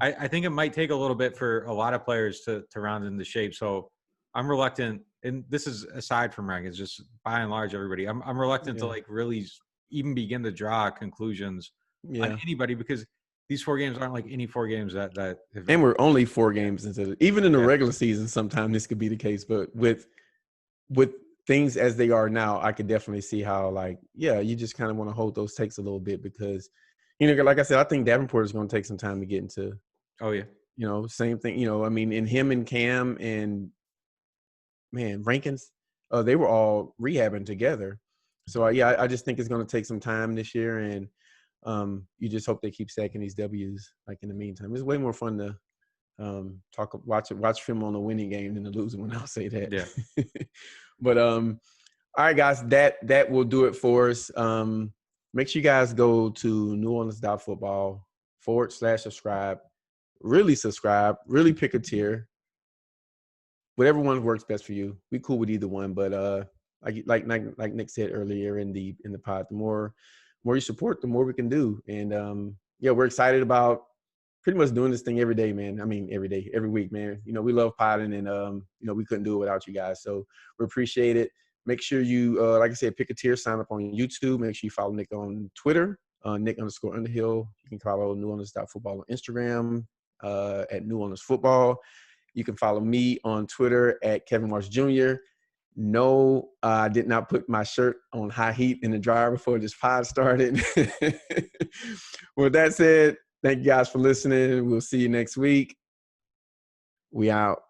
I think it might take a little bit for a lot of players to round into shape. So I'm reluctant, and this is aside from rankings, just by and large, everybody. I'm reluctant to like really even begin to draw conclusions on anybody, because these 4 games aren't like any 4 games that have and we're only 4 games into even in the regular season. Sometimes this could be the case, but with things as they are now, I could definitely see how like you just kind of want to hold those takes a little bit, because like I said, I think Davenport is going to take some time to get into. Same thing. I mean, in him and Cam and Rankins, they were all rehabbing together. So I just think it's going to take some time this year, and you just hope they keep stacking these W's. Like in the meantime, it's way more fun to watch film on the winning game than the losing one. I'll say that. Yeah. But all right, guys, that will do it for us. Make sure you guys go to NewOrleans.Football /subscribe. Really subscribe. Really pick a tier. Whatever one works best for you. We cool with either one, but like Nick said earlier in the pod, the more you support, the more we can do. And we're excited about pretty much doing this thing every day, man. I mean, every day, every week, man. We love podding, and we couldn't do it without you guys. So we appreciate it. Make sure you, like I said, pick a tier, sign up on YouTube. Make sure you follow Nick on Twitter, Nick_Underhill. You can follow NewOrleans.Football on Instagram, at NewOrleans.Football. You can follow me on Twitter at Kevin Marsh Jr. No, I did not put my shirt on high heat in the dryer before this pod started. With that said, thank you guys for listening. We'll see you next week. We out.